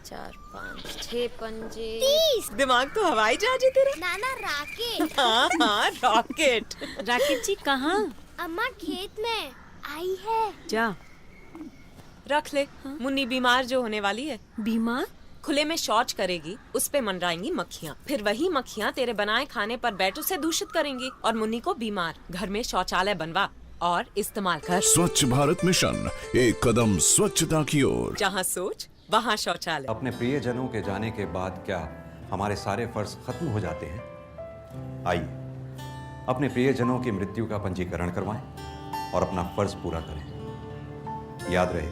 चार पाँच छह पंजे 30। दिमाग तो हवाई जहाज है तेरा। नाना राकेट। हाँ हाँ रॉकेट। राकेट जी कहाँ? अम्मा खेत में आई है। जा। रख ले। मुन्नी बीमार जो होने वाली है। बीमार? खुले में शौच करेगी, उस पे मंडराएंगी मक्खियाँ, फिर वही मक्खियाँ तेरे बनाए खाने पर बैठ उसे दूषित करेंगी और मुन्नी को बीमार। घर में शौचालय बनवा और इस्तेमाल कर। स्वच्छ भारत मिशन, एक कदम स्वच्छता की ओर। जहाँ सोच वहाँ शौचालय। अपने प्रियजनों के जाने के बाद क्या हमारे सारे फर्ज खत्म हो जाते हैं? आइए अपने प्रियजनों की मृत्यु का पंजीकरण करवाएं और अपना फर्ज पूरा करें। याद रहे,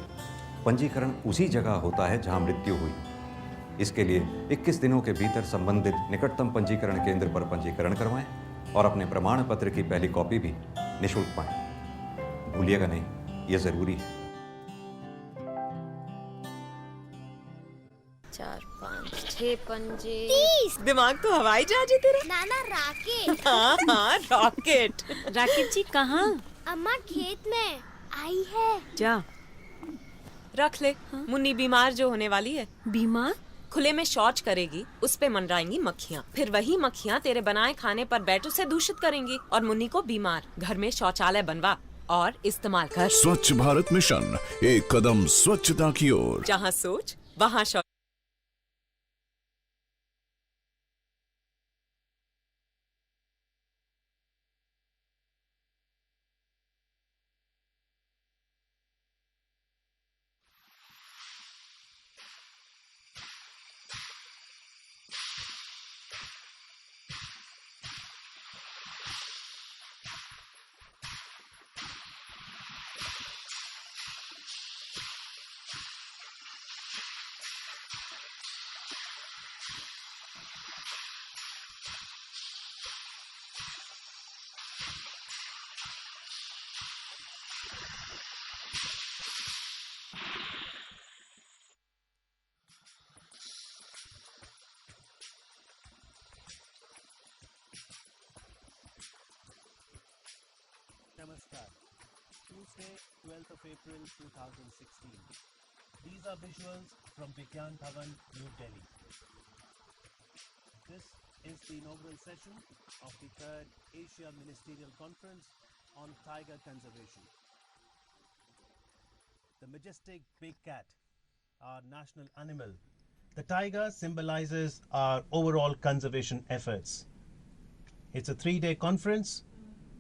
पंजीकरण उसी जगह होता है जहां मृत्यु हुई। इसके लिए 21 दिनों के भीतर संबंधित निकटतम पंजीकरण केंद्र पर पंजीकरण करवाएं और अपने प्रमाण पत्र की पहली कॉपी भी निःशुल्क पाएं। भूलिएगा नहीं, यह जरूरी है। चार पाँच छह पंजे 30। दिमाग तो हवाई जहाज है तेरा। नाना राकेट। हाँ हाँ रॉकेट। राकेट जी कहाँ? अम्मा खेत में आई है। जा। रख ले। मुन्नी बीमार जो होने वाली है। बीमार? खुले में शौच करेगी, उस पे मंडराएंगी मक्खियाँ, फिर वही मक्खियाँ तेरे बनाए खाने पर बैठ उसे दूषित करेंगी और मुन्नी को बीमार। घर में शौचालय बनवा और इस्तेमाल कर। स्वच्छ भारत मिशन, एक कदम स्वच्छता की ओर। जहाँ सोच वहाँ शौच। Namaskar. Tuesday, 12th of April 2016. These are visuals from Vigyan Bhavan, New Delhi. This is the inaugural session of the 3rd Asia Ministerial Conference on Tiger Conservation. The majestic big cat, our national animal. The tiger symbolizes our overall conservation efforts. It's a 3-day conference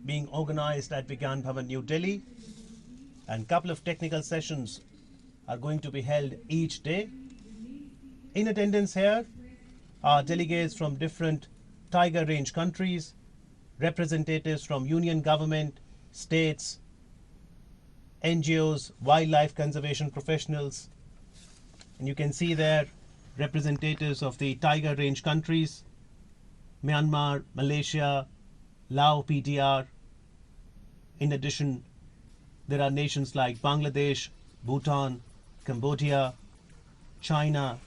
being organized at Vigyan Bhavan, New Delhi, and couple of technical sessions are going to be held each day. In attendance here are delegates from different tiger range countries, representatives from union government, states, NGOs, wildlife conservation professionals, and you can see there representatives of the tiger range countries, Myanmar, Malaysia, Lao PDR. In addition, there are nations like Bangladesh, Bhutan, Cambodia, China,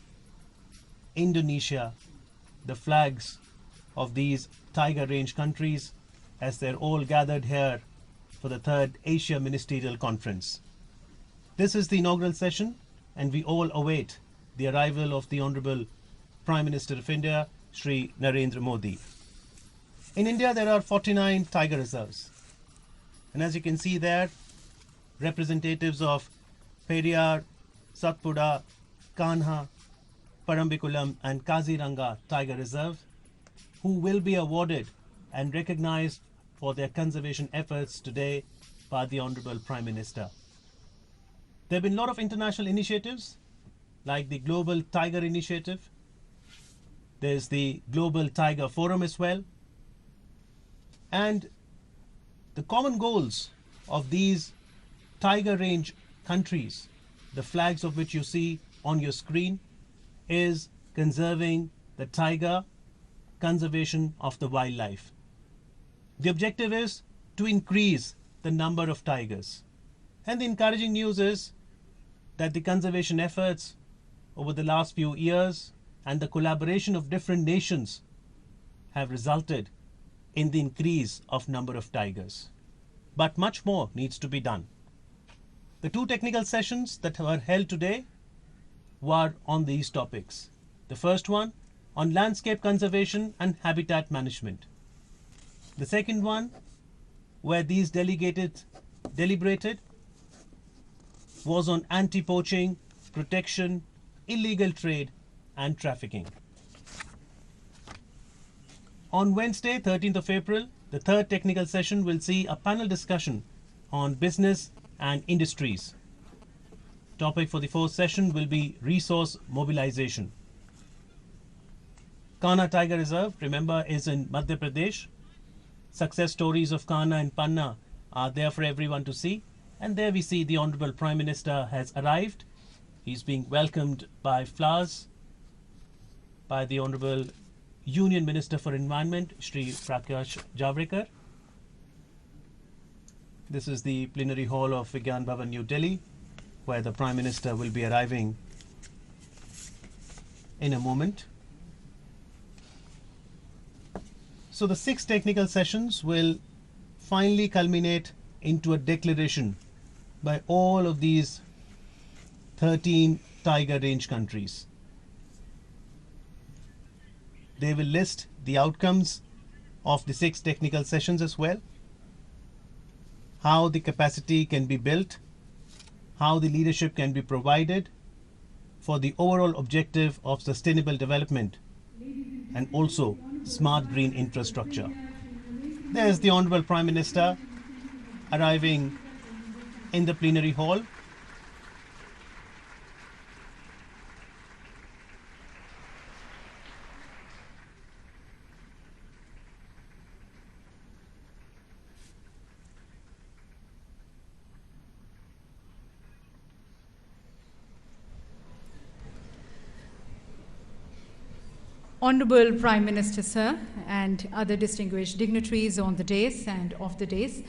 Indonesia, the flags of these tiger range countries as they're all gathered here for the 3rd Asia Ministerial Conference. This is the inaugural session and we all await the arrival of the Honorable Prime Minister of India, Shri Narendra Modi. In India, there are 49 tiger reserves. And as you can see there, representatives of Periyar, Satpura, Kanha, Parambikulam and Kaziranga Tiger Reserve, who will be awarded and recognized for their conservation efforts today by the Honorable Prime Minister. There have been a lot of international initiatives like the Global Tiger Initiative. There's the Global Tiger Forum as well. And the common goals of these tiger range countries, the flags of which you see on your screen, is conserving the tiger, conservation of the wildlife. The objective is to increase the number of tigers. And the encouraging news is that the conservation efforts over the last few years and the collaboration of different nations have resulted in the increase of number of tigers. But much more needs to be done. The 2 technical sessions that were held today were on these topics. The first one on landscape conservation and habitat management. The second one, where these deliberated, was on anti-poaching, protection, illegal trade and trafficking. On Wednesday, 13th of April, the third technical session will see a panel discussion on business and industries. Topic for the fourth session will be resource mobilization. Kanha Tiger Reserve, remember, is in Madhya Pradesh. Success stories of Kanha and Panna are there for everyone to see. And there we see the Honorable Prime Minister has arrived. He's being welcomed by flowers by the Honorable Union Minister for Environment, Shri Prakash Javadekar. This is the plenary hall of Vigyan Bhavan, New Delhi, where the Prime Minister will be arriving in a moment. So the 6 technical sessions will finally culminate into a declaration by all of these 13 tiger range countries. They will list the outcomes of the 6 technical sessions as well, how the capacity can be built, how the leadership can be provided for the overall objective of sustainable development and also smart green infrastructure. There's the Honorable Prime Minister arriving in the plenary hall. Honorable Prime Minister, Sir, and other distinguished dignitaries on the dais and off the dais,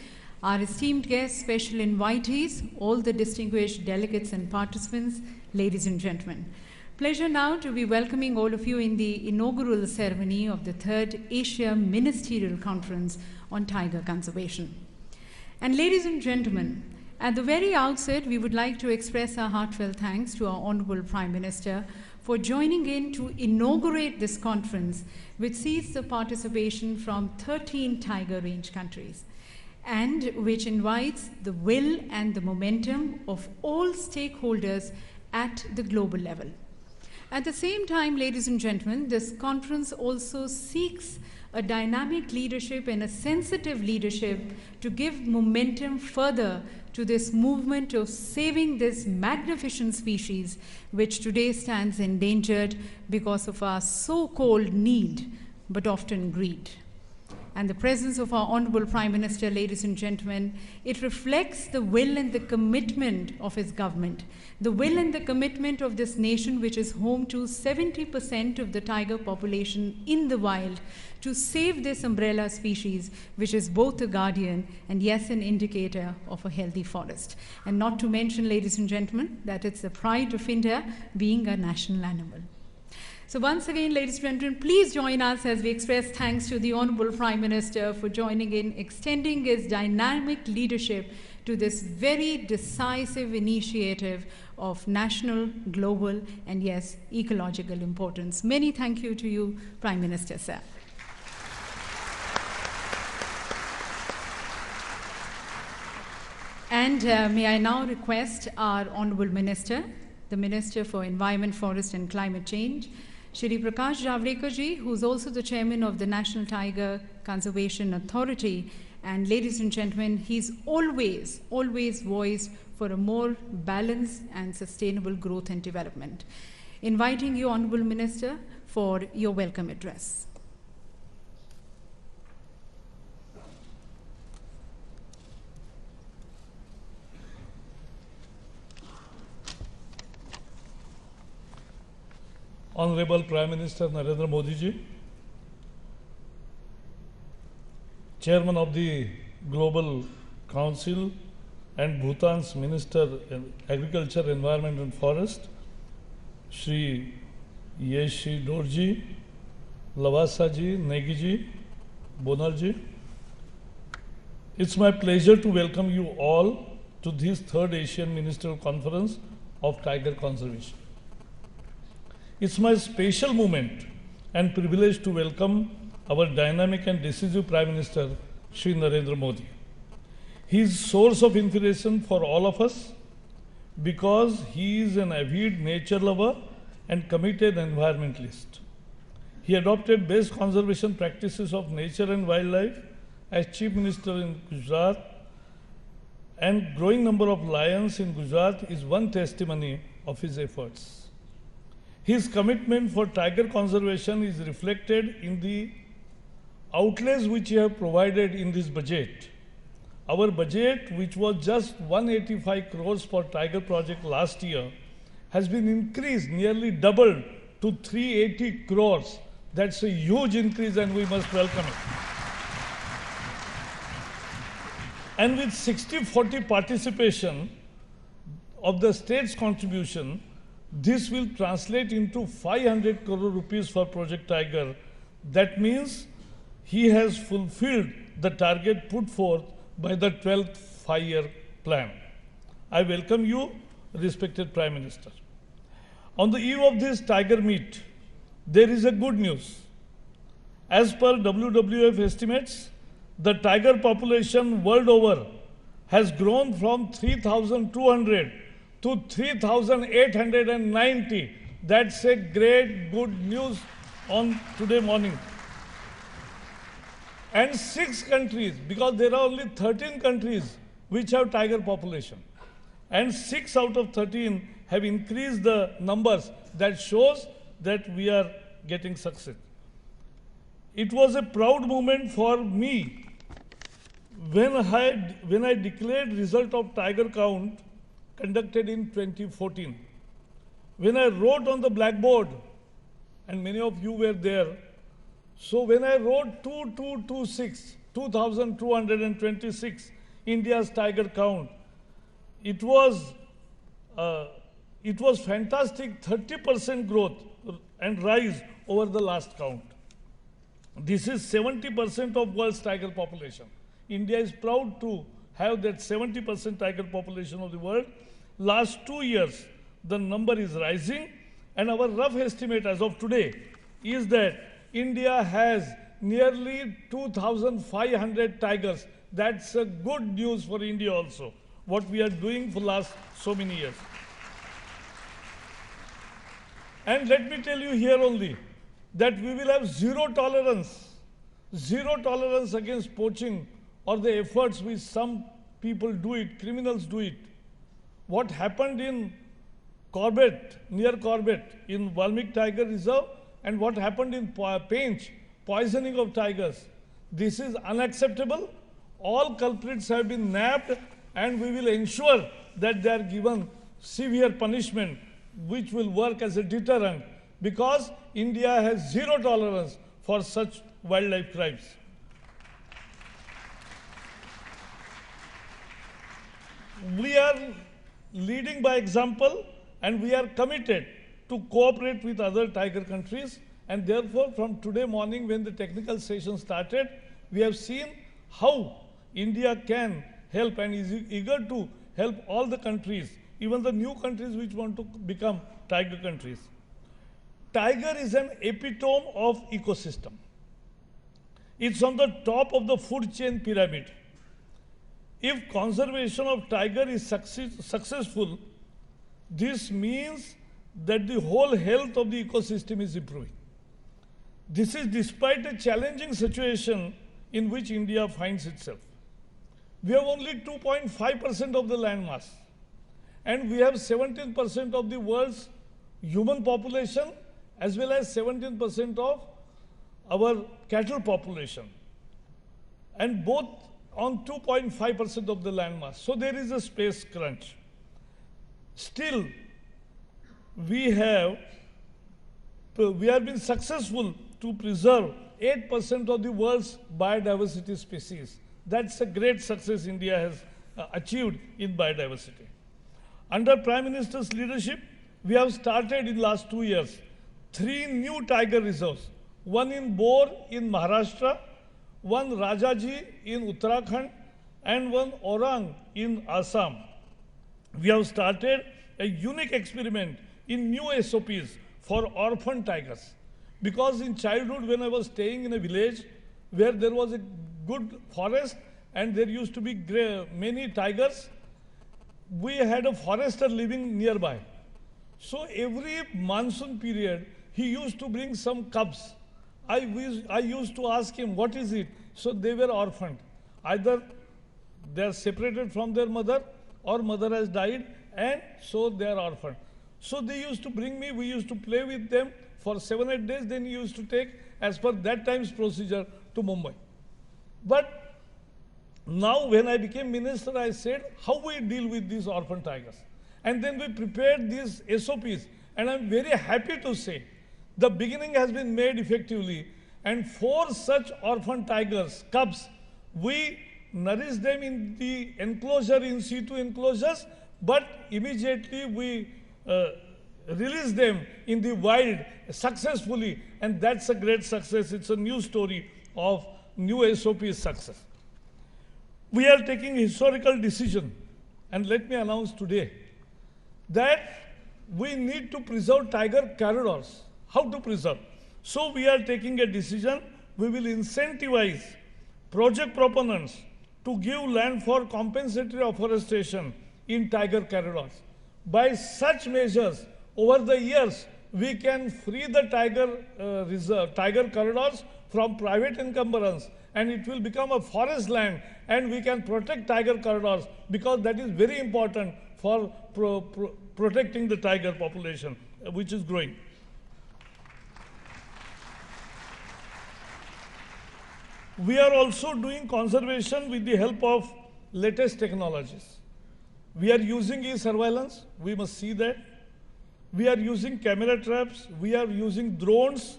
our esteemed guests, special invitees, all the distinguished delegates and participants, ladies and gentlemen. Pleasure now to be welcoming all of you in the inaugural ceremony of the 3rd Asia Ministerial Conference on Tiger Conservation. And ladies and gentlemen, at the very outset, we would like to express our heartfelt thanks to our Honorable Prime Minister for joining in to inaugurate this conference, which sees the participation from 13 tiger range countries, and which invites the will and the momentum of all stakeholders at the global level. At the same time, ladies and gentlemen, this conference also seeks a dynamic leadership and a sensitive leadership to give momentum further to this movement of saving this magnificent species, which today stands endangered because of our so-called need, but often greed. And the presence of our Honorable Prime Minister, ladies and gentlemen, it reflects the will and the commitment of his government, the will and the commitment of this nation, which is home to 70% of the tiger population in the wild, to save this umbrella species, which is both a guardian and, yes, an indicator of a healthy forest. And not to mention, ladies and gentlemen, that it's the pride of India being a national animal. So once again, ladies and gentlemen, please join us as we express thanks to the Honorable Prime Minister for joining in, extending his dynamic leadership to this very decisive initiative of national, global, and yes, ecological importance. Many thank you to you, Prime Minister, sir. And may I now request our Honorable Minister, the Minister for Environment, Forest and Climate Change, Shri Prakash Javadekar ji, who's also the Chairman of the National Tiger Conservation Authority. And ladies and gentlemen, he's always voiced for a more balanced and sustainable growth and development. Inviting you, Honorable Minister, for your welcome address. Honorable Prime Minister Narendra Modi ji, Chairman of the Global Council and Bhutan's Minister in Agriculture, Environment and Forest, Shri Yeshi Dorji, Lavasa ji, Negi ji, Bonar ji. It's my pleasure to welcome you all to this 3rd Asian Ministerial Conference of Tiger Conservation. It's my special moment and privilege to welcome our dynamic and decisive Prime Minister, Shri Narendra Modi. He is source of inspiration for all of us because he is an avid nature lover and committed environmentalist. He adopted best conservation practices of nature and wildlife as Chief Minister in Gujarat, and growing number of lions in Gujarat is one testimony of his efforts. His commitment for tiger conservation is reflected in the outlays which he have provided in this budget. Our budget, which was just 185 crores for tiger project last year, has been increased, nearly doubled to 380 crores. That's a huge increase and we must welcome it. And with 60-40 participation of the state's contribution, this will translate into 500 crore rupees for Project Tiger. That means he has fulfilled the target put forth by the 12th five-year plan. I welcome you, respected Prime Minister. On the eve of this tiger meet, there is a good news. As per WWF estimates, the tiger population world over has grown from 3,200 to 3,890. That's a great good news on today morning. And 6 countries, because there are only 13 countries which have tiger population, and 6 out of 13 have increased the numbers. That shows that we are getting success. It was a proud moment for me when I declared result of tiger count conducted in 2014. When I wrote on the blackboard, and many of you were there, so when I wrote 2,226, India's tiger count, it was fantastic, 30% growth and rise over the last count. This is 70% of world's tiger population. India is proud to have that 70% tiger population of the world. Last 2 years, the number is rising, and our rough estimate as of today is that India has nearly 2,500 tigers. That's a good news for India also, what we are doing for last so many years. And let me tell you here only that we will have zero tolerance against poaching or the efforts which some people do it, criminals do it. What happened in Corbett, near Corbett, in Valmik Tiger Reserve, and what happened in Pench, poisoning of tigers. This is unacceptable. All culprits have been nabbed, and we will ensure that they are given severe punishment, which will work as a deterrent, because India has zero tolerance for such wildlife crimes. We are leading by example, and we are committed to cooperate with other tiger countries, and therefore from today morning when the technical session started, we have seen how India can help and is eager to help all the countries, even the new countries which want to become tiger countries. Tiger is an epitome of ecosystem. It's on the top of the food chain pyramid. If conservation of tiger is successful, this means that the whole health of the ecosystem is improving. This is despite a challenging situation in which India finds itself. We have only 2.5% of the land mass, and we have 17% of the world's human population as well as 17% of our cattle population, and both on 2.5% of the land mass. So there is a space crunch. Still, we have been successful to preserve 8% of the world's biodiversity species. That's a great success India has achieved in biodiversity. Under Prime Minister's leadership, we have started in last 2 years 3 new tiger reserves. One in Bor in Maharashtra, one Rajaji in Uttarakhand, and one Orang in Assam. We have started a unique experiment in new SOPs for orphan tigers. Because in childhood, when I was staying in a village where there was a good forest and there used to be many tigers, we had a forester living nearby. So every monsoon period, he used to bring some cubs. I used to ask him, what is it? So they were orphaned. Either they are separated from their mother or mother has died and so they are orphaned. So they used to bring me, we used to play with them for 7-8 days, then he used to take, as per that time's procedure, to Mumbai. But now when I became minister, I said, how we deal with these orphan tigers? And then we prepared these SOPs, and I'm very happy to say, the beginning has been made effectively, and 4 such orphan tigers, cubs, we nourish them in the enclosure, in situ enclosures, but immediately we release them in the wild successfully, and that's a great success. It's a new story of new SOP success. We are taking a historical decision, and let me announce today that we need to preserve tiger corridors. How to preserve? So we are taking a decision. We will incentivize project proponents to give land for compensatory afforestation in tiger corridors. By such measures, over the years, we can free the tiger corridors from private encumbrance, and it will become a forest land, and we can protect tiger corridors, because that is very important for protecting the tiger population, which is growing. We are also doing conservation with the help of latest technologies. We are using e-surveillance, we must see that. We are using camera traps, we are using drones,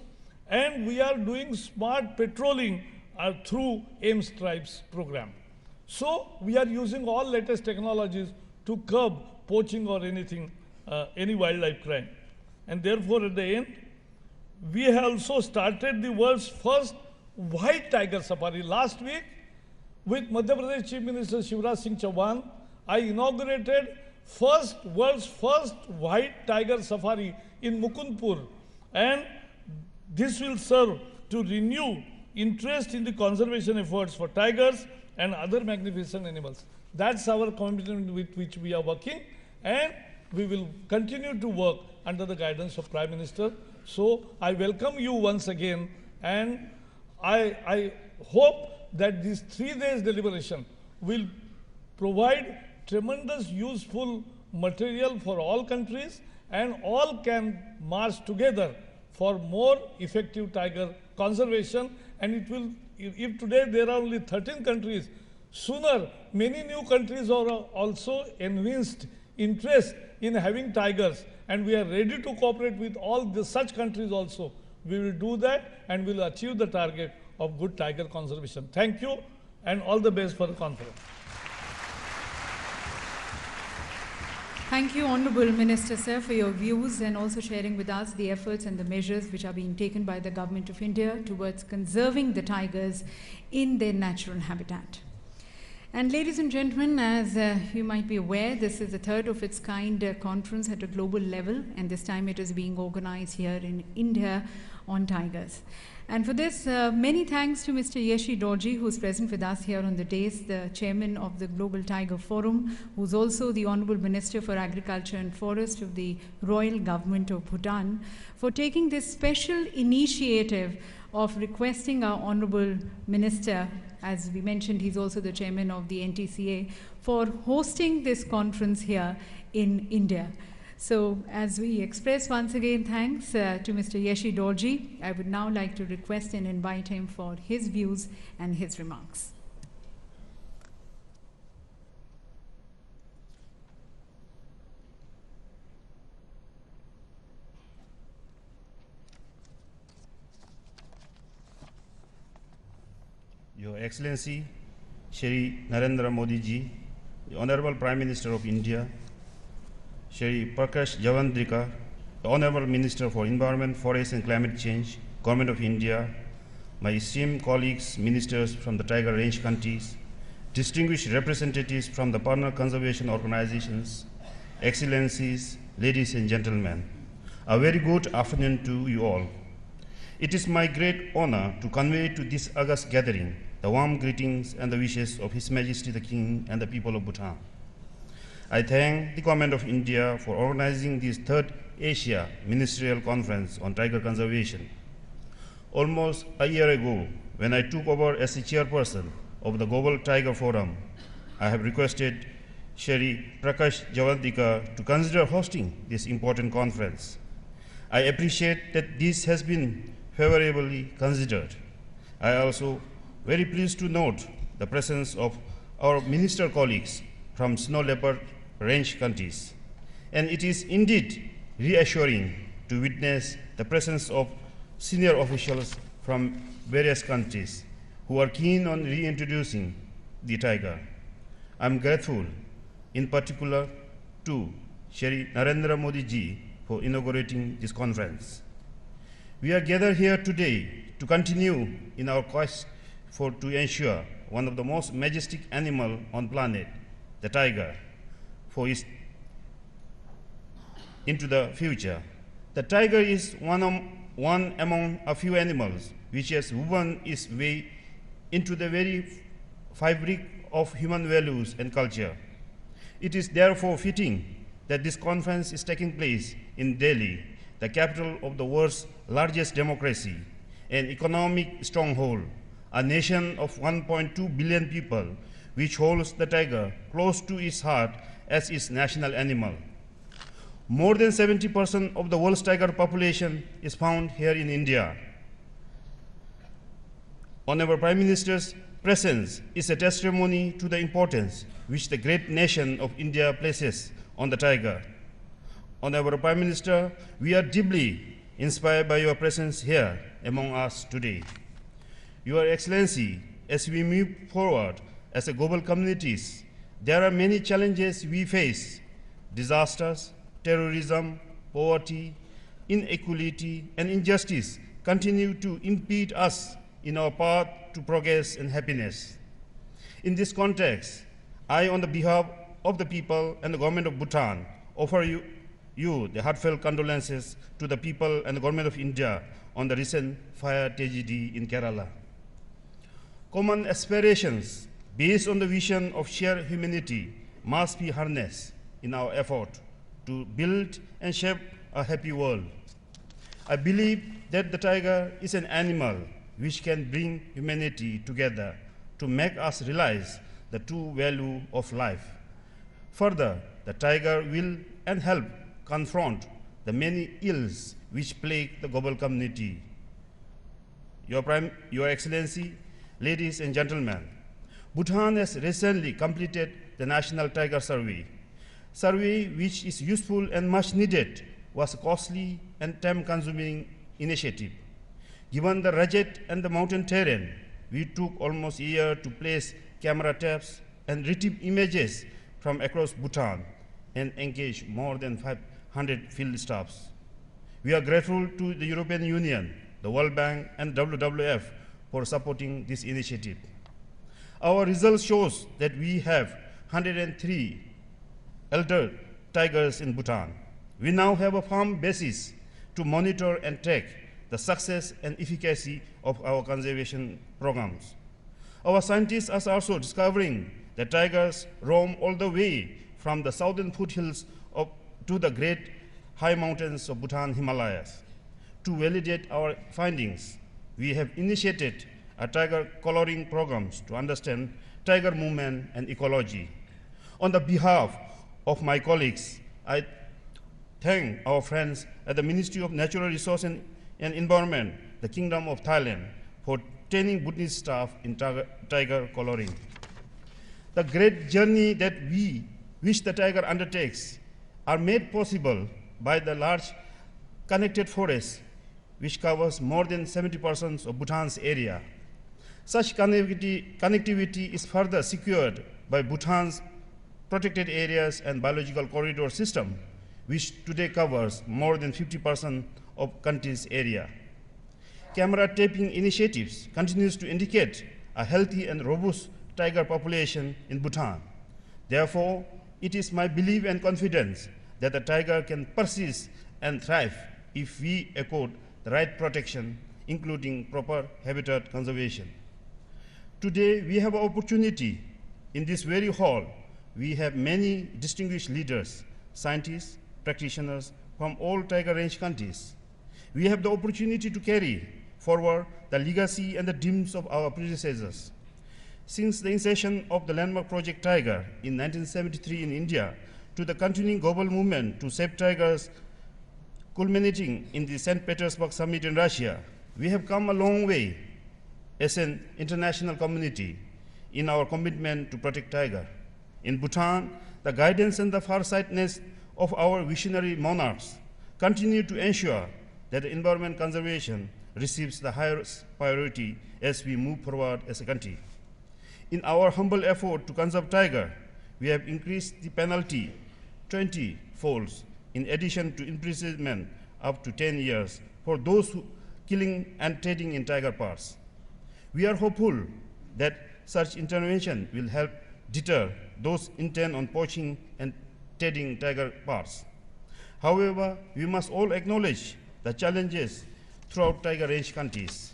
and we are doing smart patrolling through AIM Stripes program. So we are using all latest technologies to curb poaching or anything, any wildlife crime. And therefore at the end, we have also started the world's first white tiger safari. Last week, with Madhya Pradesh Chief Minister Shivraj Singh Chauhan, I inaugurated world's first white tiger safari in Mukundpur, and this will serve to renew interest in the conservation efforts for tigers and other magnificent animals. That's our commitment with which we are working, and we will continue to work under the guidance of Prime Minister. So I welcome you once again, and I hope that this 3 days deliberation will provide tremendous useful material for all countries, and all can march together for more effective tiger conservation. And it will, if today there are only 13 countries, sooner many new countries are also evinced interest in having tigers, and we are ready to cooperate with all such countries also. We will do that and will achieve the target of good tiger conservation. Thank you, and all the best for the conference. Thank you, Honourable Minister, sir, for your views and also sharing with us the efforts and the measures which are being taken by the Government of India towards conserving the tigers in their natural habitat. And ladies and gentlemen, as you might be aware, this is the third of its kind conference at a global level, and this time it is being organized here in India on tigers. And for this, many thanks to Mr. Yeshi Dorji, who's present with us here on the dais, the chairman of the Global Tiger Forum, who's also the Honorable Minister for Agriculture and Forest of the Royal Government of Bhutan, for taking this special initiative of requesting our Honorable Minister, as we mentioned, he's also the chairman of the NTCA, for hosting this conference here in India. So as we express once again thanks to Mr. Yeshi Dorji, I would now like to request and invite him for his views and his remarks. Your Excellency, Shri Narendra Modi ji, the Honorable Prime Minister of India, Shri Prakash Javandrika, the Honorable Minister for Environment, Forest and Climate Change, Government of India, my esteemed colleagues, ministers from the Tiger Range countries, distinguished representatives from the partner conservation organizations, excellencies, ladies and gentlemen. A very good afternoon to you all. It is my great honor to convey to this august gathering the warm greetings and the wishes of His Majesty the King and the people of Bhutan. I thank the Government of India for organizing this third Asia Ministerial Conference on Tiger Conservation. Almost a year ago, when I took over as the chairperson of the Global Tiger Forum, I have requested Shri Prakash Javandika to consider hosting this important conference. I appreciate that this has been favorably considered. I also very pleased to note the presence of our minister colleagues from snow leopard range countries. And it is indeed reassuring to witness the presence of senior officials from various countries who are keen on reintroducing the tiger. I am grateful in particular to Shri Narendra Modi ji for inaugurating this conference. We are gathered here today to continue in our quest to ensure one of the most majestic animals on planet, the tiger, for its into the future. The tiger is one among a few animals which has woven its way into the very fabric of human values and culture. It is therefore fitting that this conference is taking place in Delhi, the capital of the world's largest democracy, an economic stronghold, a nation of 1.2 billion people, which holds the tiger close to its heart as its national animal. More than 70% of the world's tiger population is found here in India. Honorable Prime Minister's presence is a testimony to the importance which the great nation of India places on the tiger. Honorable Prime Minister, we are deeply inspired by your presence here among us today. Your Excellency, as we move forward as a global communities, there are many challenges we face: disasters, terrorism, poverty, inequality, and injustice continue to impede us in our path to progress and happiness. In this context, I, on the behalf of the people and the government of Bhutan, offer you the heartfelt condolences to the people and the government of India on the recent fire tragedy in Kerala. Common aspirations based on the vision of shared humanity must be harnessed in our effort to build and shape a happy world. I believe that the tiger is an animal which can bring humanity together to make us realize the true value of life. Further, the tiger will and help confront the many ills which plague the global community. Your Excellency, ladies and gentlemen, Bhutan has recently completed the National Tiger Survey. Survey, which is useful and much needed, was a costly and time-consuming initiative. Given the rugged and the mountain terrain, we took almost a year to place camera taps and retrieve images from across Bhutan and engage more than 500 field staffs. We are grateful to the European Union, the World Bank, and WWF for supporting this initiative. Our results shows that we have 103 elder tigers in Bhutan. We now have a firm basis to monitor and track the success and efficacy of our conservation programs. Our scientists are also discovering that tigers roam all the way from the southern foothills to the great high mountains of Bhutan Himalayas. To validate our findings, we have initiated a tiger coloring programs to understand tiger movement and ecology. On the behalf of my colleagues, I thank our friends at the Ministry of Natural Resources and Environment, the Kingdom of Thailand, for training Bhutanese staff in tiger coloring. The great journey that which the tiger undertakes are made possible by the large connected forest, which covers more than 70% of Bhutan's area. Such connectivity is further secured by Bhutan's protected areas and biological corridor system, which today covers more than 50% of country's area. Camera taping initiatives continues to indicate a healthy and robust tiger population in Bhutan. Therefore, it is my belief and confidence that the tiger can persist and thrive if we accord the right protection, including proper habitat conservation. Today, we have an opportunity. In this very hall, we have many distinguished leaders, scientists, practitioners from all tiger range countries. We have the opportunity to carry forward the legacy and the dreams of our predecessors. Since the inception of the landmark project Tiger in 1973 in India, to the continuing global movement to save tigers, culminating in the St. Petersburg summit in Russia, we have come a long way as an international community in our commitment to protect tiger. In Bhutan, the guidance and the farsightedness of our visionary monarchs continue to ensure that environment conservation receives the highest priority as we move forward as a country. In our humble effort to conserve tiger, we have increased the penalty 20-folds in addition to imprisonment up to 10 years for those who killing and trading in tiger parts. We are hopeful that such intervention will help deter those intent on poaching and trading tiger parts. However, we must all acknowledge the challenges throughout tiger range countries.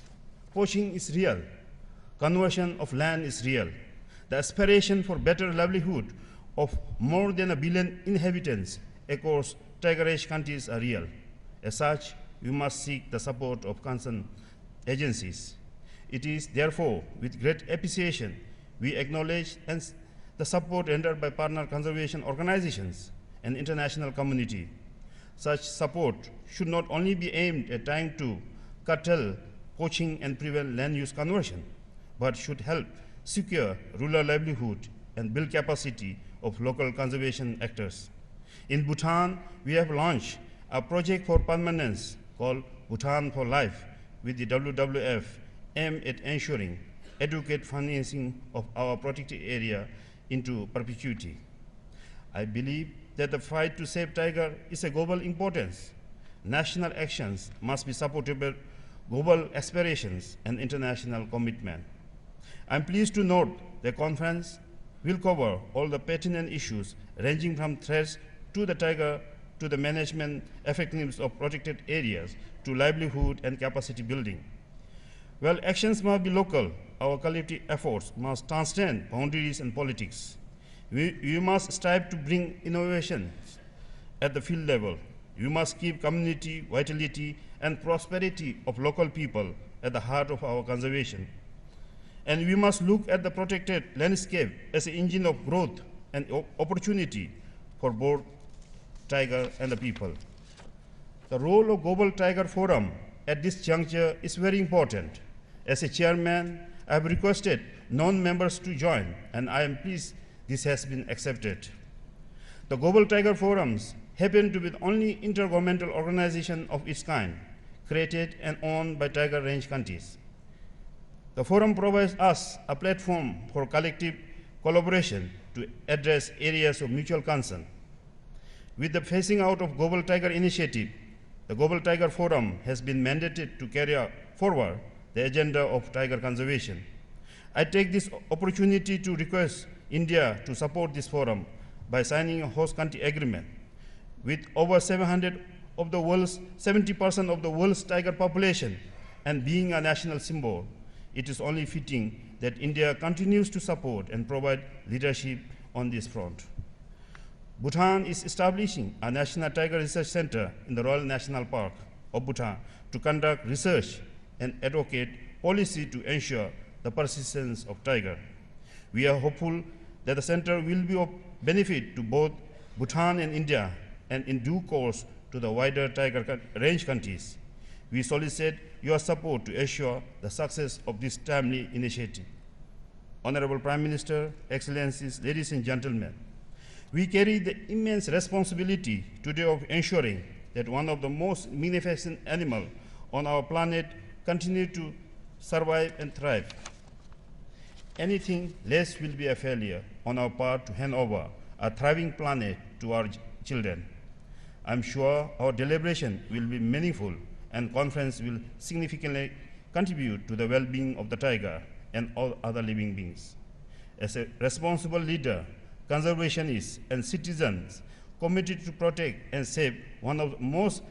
Poaching is real. Conversion of land is real. The aspiration for better livelihood of more than 1 billion inhabitants across tiger range countries are real. As such, we must seek the support of concerned agencies. It is therefore with great appreciation we acknowledge the support rendered by partner conservation organizations and international community. Such support should not only be aimed at trying to curtail poaching and prevent land use conversion, but should help secure rural livelihood and build capacity of local conservation actors. In Bhutan, we have launched a project for permanence called Bhutan for Life with the WWF aimed at ensuring adequate financing of our protected area into perpetuity. I believe that the fight to save tiger is a global importance. National actions must be supported by global aspirations and international commitment. I'm pleased to note the conference will cover all the pertinent issues ranging from threats to the tiger to the management effectiveness of protected areas to livelihood and capacity building. While actions must be local, our collective efforts must transcend boundaries and politics. We must strive to bring innovations at the field level. We must keep community vitality and prosperity of local people at the heart of our conservation. And we must look at the protected landscape as an engine of growth and opportunity for both tiger and the people. The role of Global Tiger Forum at this juncture is very important. As a chairman, I have requested non-members to join, and I am pleased this has been accepted. The Global Tiger Forums happen to be the only intergovernmental organization of its kind, created and owned by tiger range countries. The forum provides us a platform for collective collaboration to address areas of mutual concern. With the phasing out of Global Tiger Initiative, the Global Tiger Forum has been mandated to carry forward the agenda of tiger conservation. I take this opportunity to request India to support this forum by signing a host country agreement. With over 70% of the world's tiger population and being a national symbol, it is only fitting that India continues to support and provide leadership on this front. Bhutan is establishing a National Tiger Research Center in the Royal National Park of Bhutan to conduct research and advocate policy to ensure the persistence of tiger. We are hopeful that the center will be of benefit to both Bhutan and India, and in due course to the wider tiger range countries. We solicit your support to ensure the success of this timely initiative. Honorable Prime Minister, Excellencies, ladies and gentlemen, we carry the immense responsibility today of ensuring that one of the most magnificent animals on our planet continue to survive and thrive. Anything less will be a failure on our part to hand over a thriving planet to our children. I'm sure our deliberation will be meaningful and conference will significantly contribute to the well-being of the tiger and all other living beings. As a responsible leader, conservationists and citizens committed to protect and save one of the most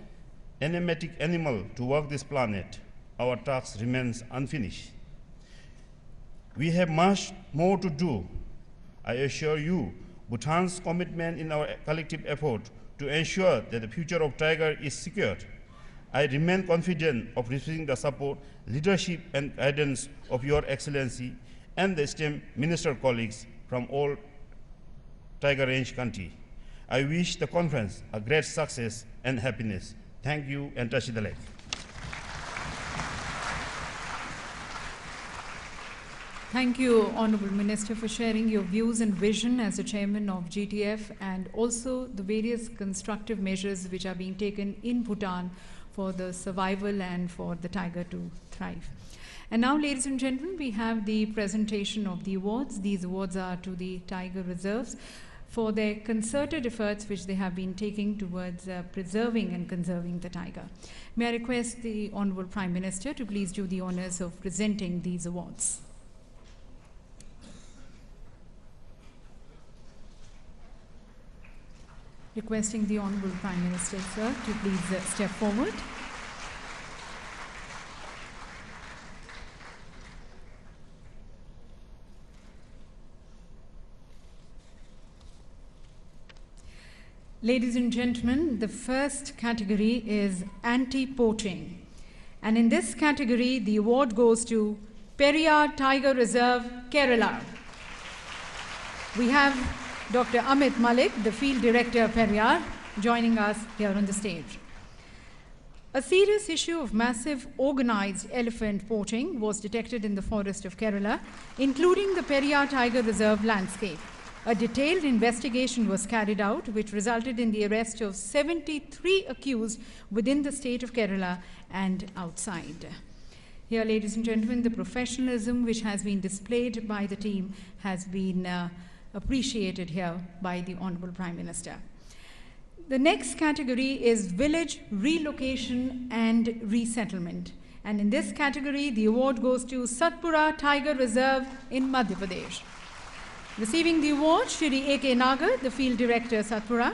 enigmatic animal to walk this planet, our task remains unfinished. We have much more to do. I assure you, Bhutan's commitment in our collective effort to ensure that the future of tiger is secured. I remain confident of receiving the support, leadership, and guidance of Your Excellency and the esteemed minister colleagues from all Tiger Range country. I wish the conference a great success and happiness. Thank you, and Tashi Dalek. Thank you, Honourable Minister, for sharing your views and vision as the chairman of GTF and also the various constructive measures which are being taken in Bhutan for the survival and for the tiger to thrive. And now, ladies and gentlemen, we have the presentation of the awards. These awards are to the tiger reserves for their concerted efforts which they have been taking towards preserving and conserving the tiger. May I request the Honourable Prime Minister to please do the honours of presenting these awards. Requesting the Honourable Prime Minister, sir, to please step forward. Ladies and gentlemen, the first category is anti-poaching. And in this category, the award goes to Periyar Tiger Reserve, Kerala. We have Dr. Amit Malik, the Field Director, Periyar, joining us here on the stage. A serious issue of massive organized elephant poaching was detected in the forest of Kerala, including the Periyar Tiger Reserve landscape. A detailed investigation was carried out, which resulted in the arrest of 73 accused within the state of Kerala and outside. Here, ladies and gentlemen, the professionalism which has been displayed by the team has been appreciated here by the Honourable Prime Minister. The next category is village relocation and resettlement. And in this category, the award goes to Satpura Tiger Reserve in Madhya Pradesh. Receiving the award, Shri A.K. Nagar, the Field Director, Satpura.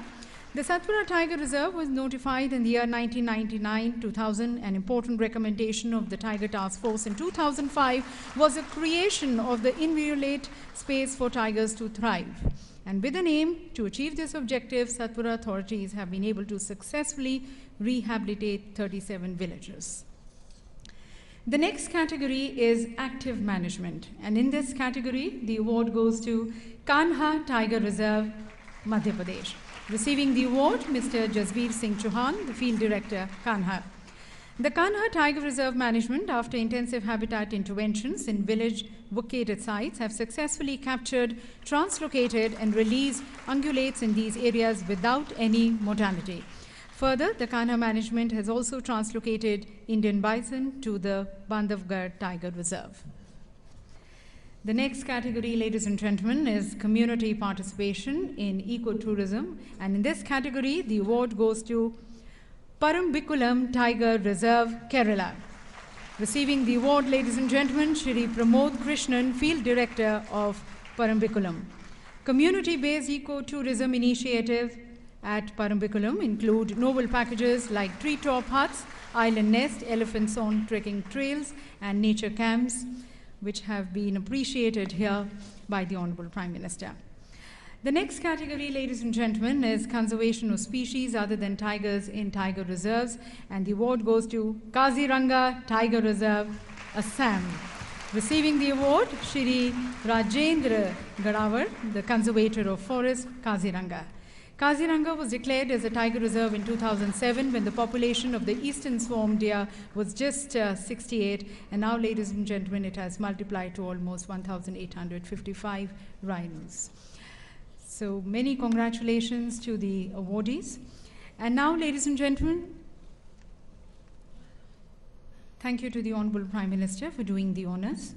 The Satpura Tiger Reserve was notified in the year 1999-2000. An important recommendation of the Tiger Task Force in 2005 was the creation of the inviolate space for tigers to thrive. And with an aim to achieve this objective, Satpura authorities have been able to successfully rehabilitate 37 villages. The next category is active management. And in this category, the award goes to Kanha Tiger Reserve, Madhya Pradesh. Receiving the award, Mr. Jasbir Singh Chauhan, the Field Director, Kanha. The Kanha Tiger Reserve Management, after intensive habitat interventions in village vacated sites, have successfully captured, translocated and released ungulates in these areas without any mortality. Further, the Kanha management has also translocated Indian bison to the Bandhavgarh Tiger Reserve. The next category, ladies and gentlemen, is community participation in ecotourism. And in this category, the award goes to Parambikulam Tiger Reserve, Kerala. Receiving the award, ladies and gentlemen, Shri Pramod Krishnan, Field Director of Parambikulam. Community-based ecotourism initiative at Parambikulam include novel packages like treetop huts, island nest, elephants on trekking trails, and nature camps, which have been appreciated here by the Honourable Prime Minister. The next category, ladies and gentlemen, is conservation of species other than tigers in tiger reserves, and the award goes to Kaziranga Tiger Reserve, Assam. Receiving the award, Shri Rajendra Gadavar, the Conservator of Forest, Kaziranga. Kaziranga was declared as a tiger reserve in 2007 when the population of the eastern swarm deer was just 68, and now, ladies and gentlemen, it has multiplied to almost 1,855 rhinos. So many congratulations to the awardees. And now, ladies and gentlemen, thank you to the Honourable Prime Minister for doing the honours.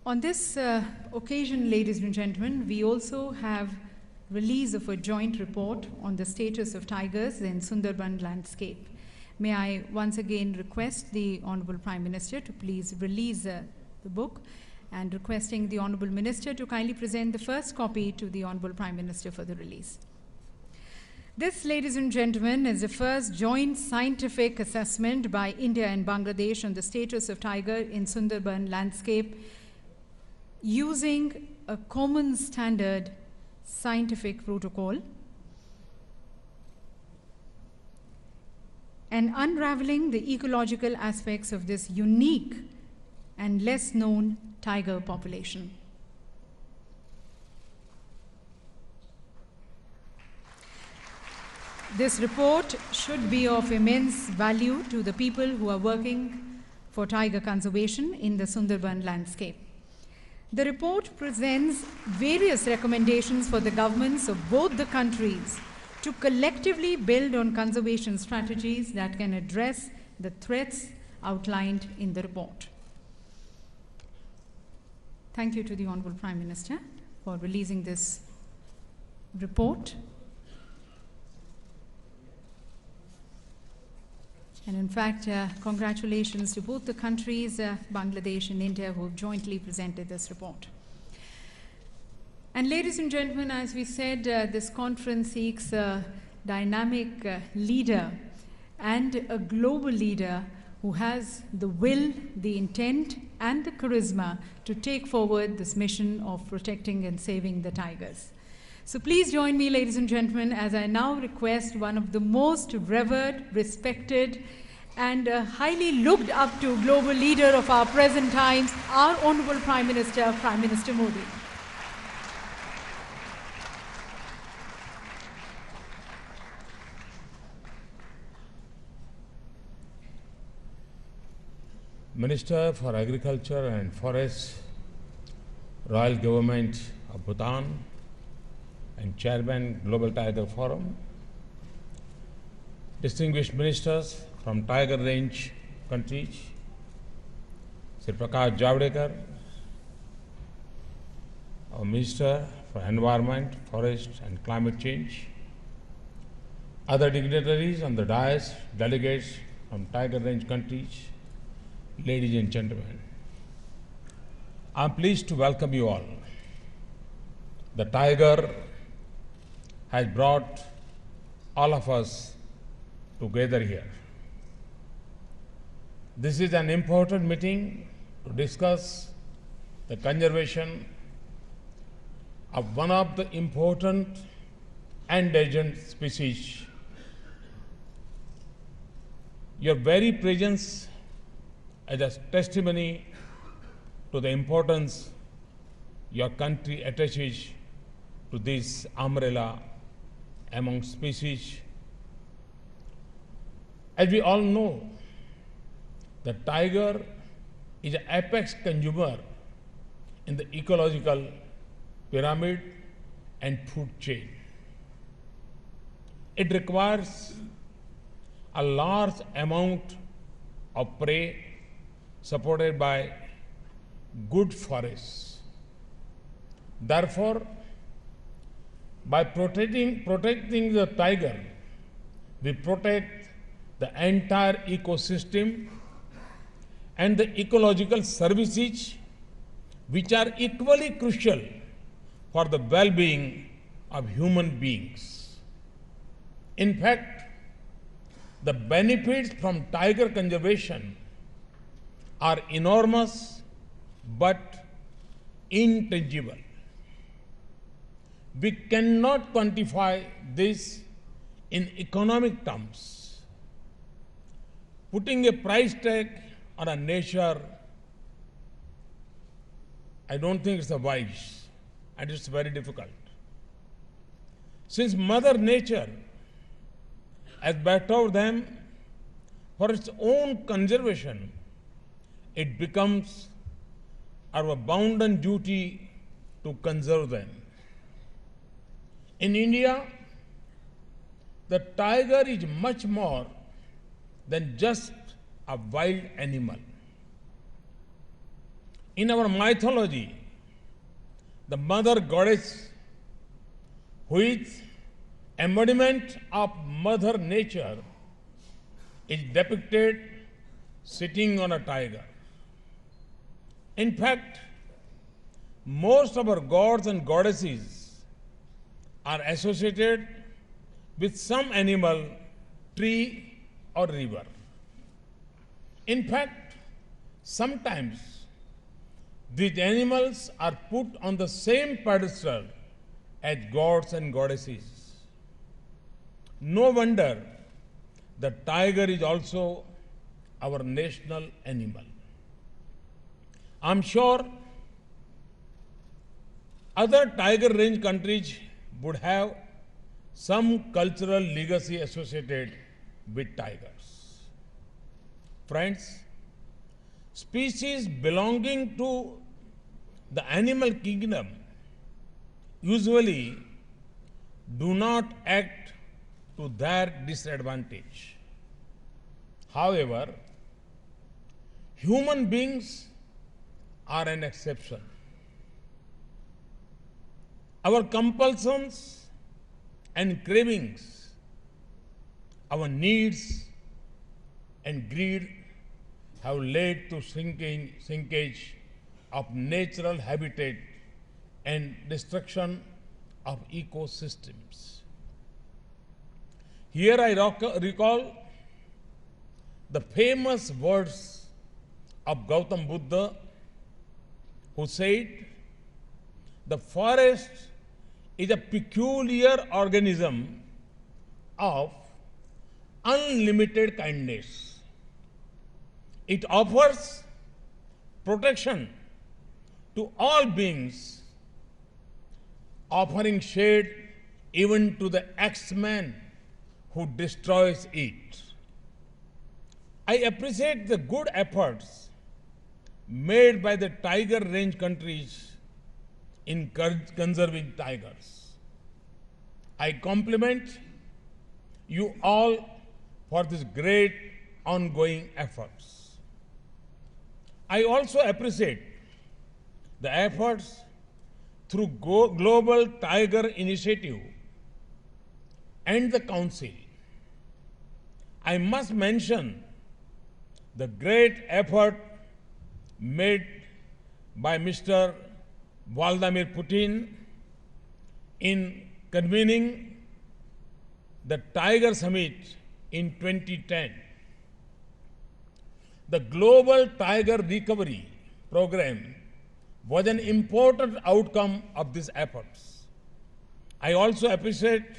On this occasion, ladies and gentlemen, we also have release of a joint report on the status of tigers in Sundarban landscape. May I once again request the Honourable Prime Minister to please release the book and requesting the Honourable Minister to kindly present the first copy to the Honourable Prime Minister for the release. This, ladies and gentlemen, is the first joint scientific assessment by India and Bangladesh on the status of tiger in Sundarban landscape using a common standard scientific protocol and unraveling the ecological aspects of this unique and less known tiger population. This report should be of immense value to the people who are working for tiger conservation in the Sundarban landscape. The report presents various recommendations for the governments of both the countries to collectively build on conservation strategies that can address the threats outlined in the report. Thank you to the Honourable Prime Minister for releasing this report. And in fact, congratulations to both the countries, Bangladesh and India, who have jointly presented this report. And ladies and gentlemen, as we said, this conference seeks a dynamic leader and a global leader who has the will, the intent, and the charisma to take forward this mission of protecting and saving the tigers. So please join me, ladies and gentlemen, as I now request one of the most revered, respected, and highly looked up to global leader of our present times, our Honourable Prime Minister, Prime Minister Modi. Minister for Agriculture and Forests, Royal Government of Bhutan, and Chairman Global Tiger Forum, distinguished ministers from Tiger Range countries, Sri Prakash Javadekar, our Minister for Environment, Forest and Climate Change, other dignitaries on the dais, delegates from Tiger Range countries, ladies and gentlemen, I am pleased to welcome you all. The tiger has brought all of us together here. This is an important meeting to discuss the conservation of one of the important endangered species. Your very presence as a testimony to the importance your country attaches to this umbrella among species. As we all know, the tiger is an apex consumer in the ecological pyramid and food chain. It requires a large amount of prey supported by good forests. Therefore, by protecting the tiger, we protect the entire ecosystem and the ecological services which are equally crucial for the well-being of human beings. In fact, the benefits from tiger conservation are enormous but intangible. We cannot quantify this in economic terms. Putting a price tag on a nature, I don't think it's a wise, and it's very difficult. Since Mother Nature has bestowed them for its own conservation, it becomes our bounden duty to conserve them. In India, the tiger is much more than just a wild animal. In our mythology, the mother goddess, who is embodiment of Mother Nature, is depicted sitting on a tiger. In fact, most of our gods and goddesses are associated with some animal, tree, or river. In fact, sometimes these animals are put on the same pedestal as gods and goddesses. No wonder the tiger is also our national animal. I'm sure other tiger range countries would have some cultural legacy associated with tigers. Friends, species belonging to the animal kingdom usually do not act to their disadvantage. However, human beings are an exception. Our compulsions and cravings, our needs and greed have led to shrinkage of natural habitat and destruction of ecosystems. Here I recall the famous words of Gautam Buddha, who said, "The forest is a peculiar organism of unlimited kindness. It offers protection to all beings, offering shade even to the axeman who destroys it." I appreciate the good efforts made by the tiger range countries in conserving tigers. I compliment you all for these great ongoing efforts. I also appreciate the efforts through Global Tiger Initiative and the Council. I must mention the great effort made by Mr. Vladimir Putin in convening the Tiger Summit in 2010. The Global Tiger Recovery Program was an important outcome of these efforts. I also appreciate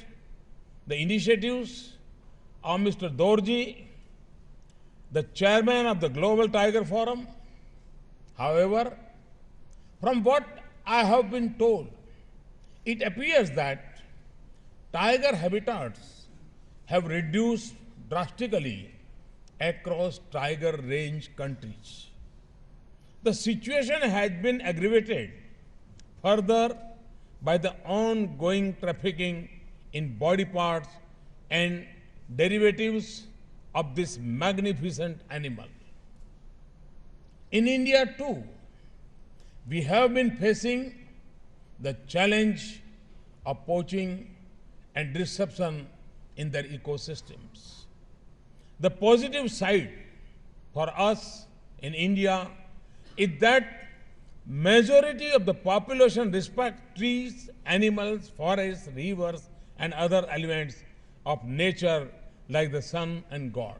the initiatives of Mr. Doorji, the chairman of the Global Tiger Forum. However, from what I have been told, it appears that tiger habitats have reduced drastically across tiger range countries. The situation has been aggravated further by the ongoing trafficking in body parts and derivatives of this magnificent animal. In India too, we have been facing the challenge of poaching and disruption in their ecosystems. The positive side for us in India is that majority of the population respect trees, animals, forests, rivers, and other elements of nature like the sun and God,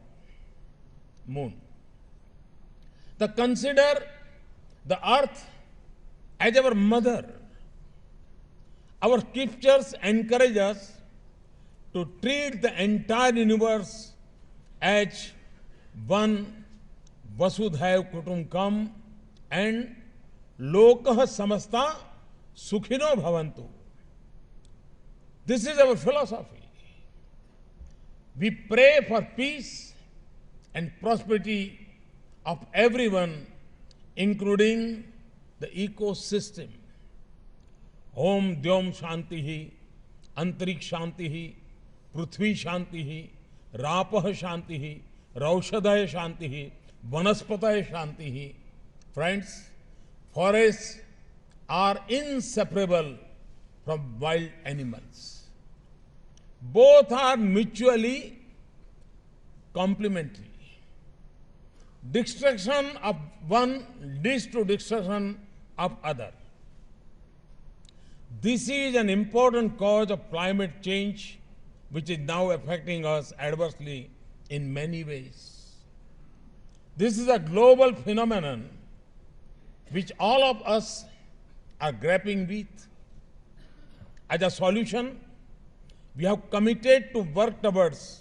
moon. They consider the earth as our mother. Our scriptures encourage us to treat the entire universe as one Vasudhaiv Kutumbakam and Lokah Samasta Sukhino Bhavantu. This is our philosophy. We pray for peace and prosperity of everyone, including the ecosystem. Om Dyom Shantihi, Antarik Shantihi, Prithvi Shantihi, Rapah Shantihi, Raushadaya Shantihi, Vanaspataya Shantihi. Friends, forests are inseparable from wild animals. Both are mutually complementary. Destruction of one leads to destruction of other. This is an important cause of climate change, which is now affecting us adversely in many ways. This is a global phenomenon which all of us are grappling with. As a solution, we have committed to work towards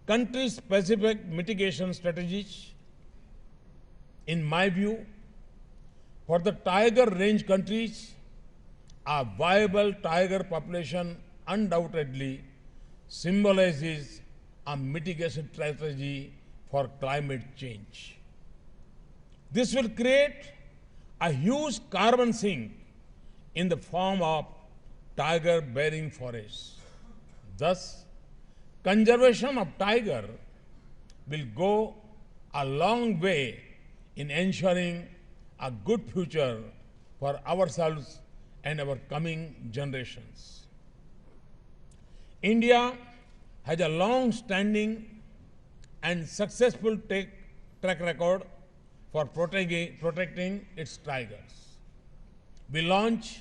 country-specific mitigation strategies. In my view, for the tiger range countries, a viable tiger population undoubtedly symbolizes a mitigation strategy for climate change. This will create a huge carbon sink in the form of tiger-bearing forests. Thus, conservation of tiger will go a long way in ensuring a good future for ourselves and our coming generations. India has a long-standing and successful track record for protecting its tigers. We launched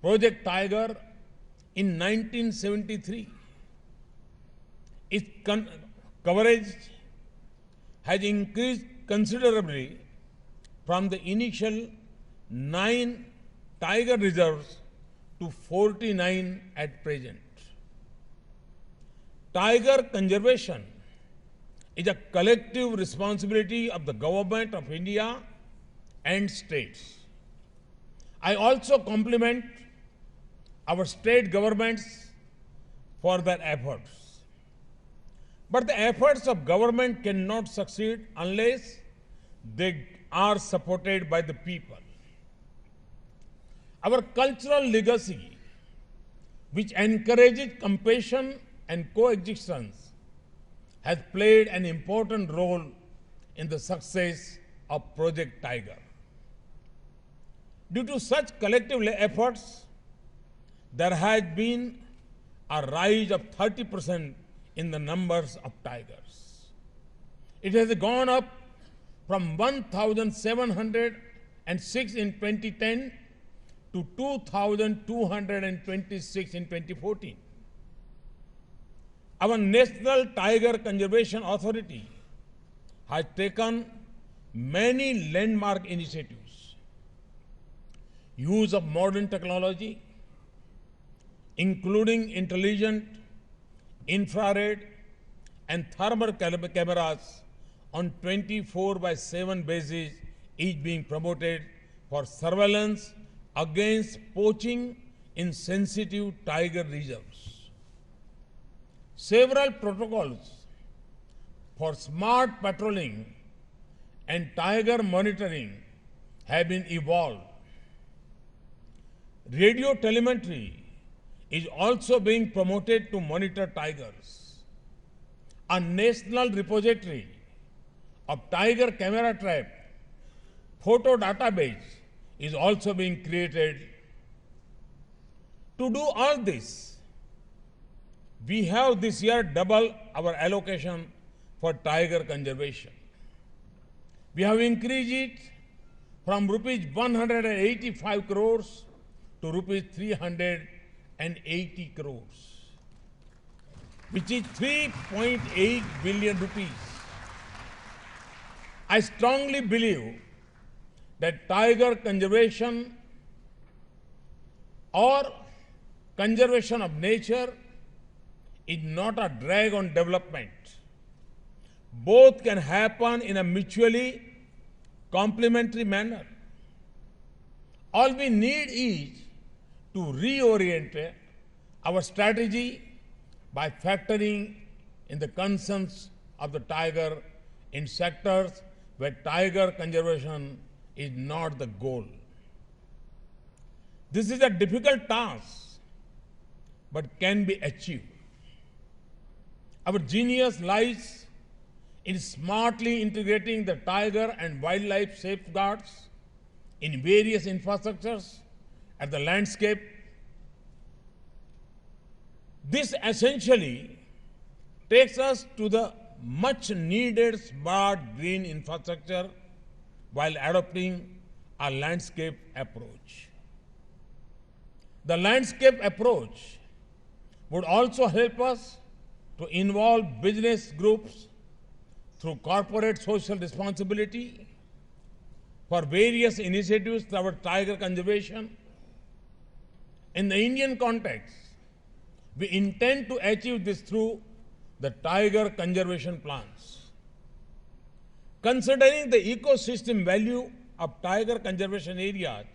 Project Tiger in 1973. Its coverage has increased considerably from the initial 9 tiger reserves to 49 at present. Tiger conservation is a collective responsibility of the Government of India and states. I also compliment our state governments for their efforts. But the efforts of government cannot succeed unless they are supported by the people. Our cultural legacy, which encourages compassion and coexistence, has played an important role in the success of Project Tiger. Due to such collective efforts, there has been a rise of 30% in the numbers of tigers. It has gone up from 1,706 in 2010 to 2,226 in 2014. Our National Tiger Conservation Authority has taken many landmark initiatives. Use of modern technology, including intelligent, infrared, and thermal cameras on 24/7 basis is being promoted for surveillance against poaching in sensitive tiger reserves. Several protocols for smart patrolling and tiger monitoring have been evolved. Radio telemetry is also being promoted to monitor tigers. A national repository of tiger camera trap photo database is also being created. To do all this, we have this year doubled our allocation for tiger conservation. We have increased it from rupees 185 crores to rupees 380 crores, which is 3.8 billion rupees. I strongly believe that tiger conservation or conservation of nature is not a drag on development. Both can happen in a mutually complementary manner. All we need is to reorient our strategy by factoring in the concerns of the tiger in sectors where tiger conservation is not the goal. This is a difficult task, but can be achieved. Our genius lies in smartly integrating the tiger and wildlife safeguards in various infrastructures at the landscape. This essentially takes us to the much needed smart green infrastructure while adopting a landscape approach. The landscape approach would also help us to involve business groups through corporate social responsibility for various initiatives toward tiger conservation. In the Indian context, we intend to achieve this through the tiger conservation plans. Considering the ecosystem value of tiger conservation areas,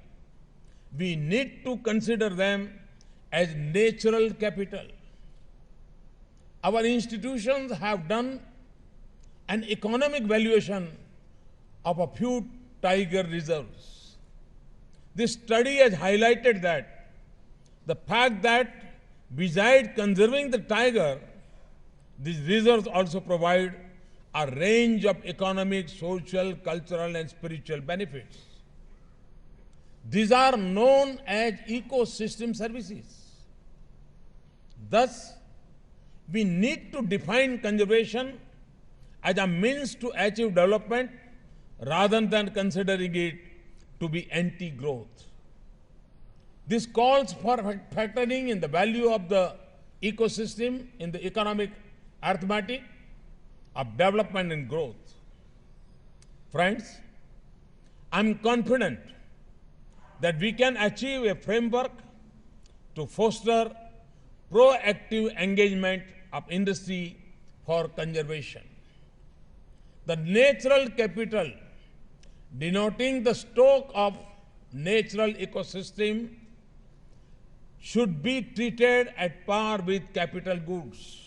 we need to consider them as natural capital. Our institutions have done an economic valuation of a few tiger reserves. This study has highlighted that the fact that besides conserving the tiger, these reserves also provide a range of economic, social, cultural, and spiritual benefits. These are known as ecosystem services. Thus, we need to define conservation as a means to achieve development rather than considering it to be anti-growth. This calls for factoring in the value of the ecosystem in the economic arithmetic of development and growth. Friends, I'm confident that we can achieve a framework to foster proactive engagement of industry for conservation. The natural capital, denoting the stock of natural ecosystem, should be treated at par with capital goods.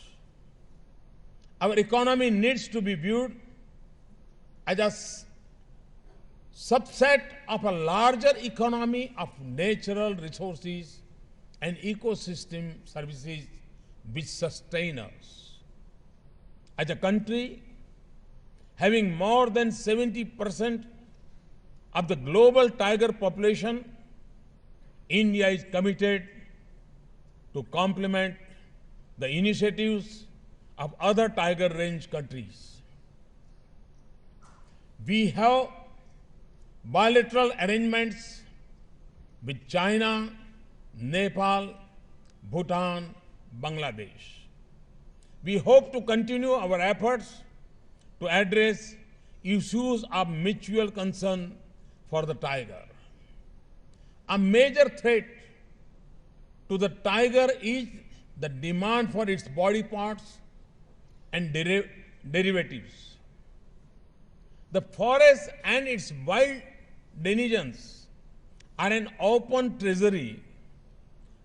Our economy needs to be viewed as a subset of a larger economy of natural resources and ecosystem services which sustain us. As a country having more than 70% of the global tiger population, India is committed to complement the initiatives of other tiger range countries. We have bilateral arrangements with China, Nepal, Bhutan, Bangladesh. We hope to continue our efforts to address issues of mutual concern for the tiger. A major threat to the tiger is the demand for its body parts and derivatives. The forest and its wild denizens are an open treasury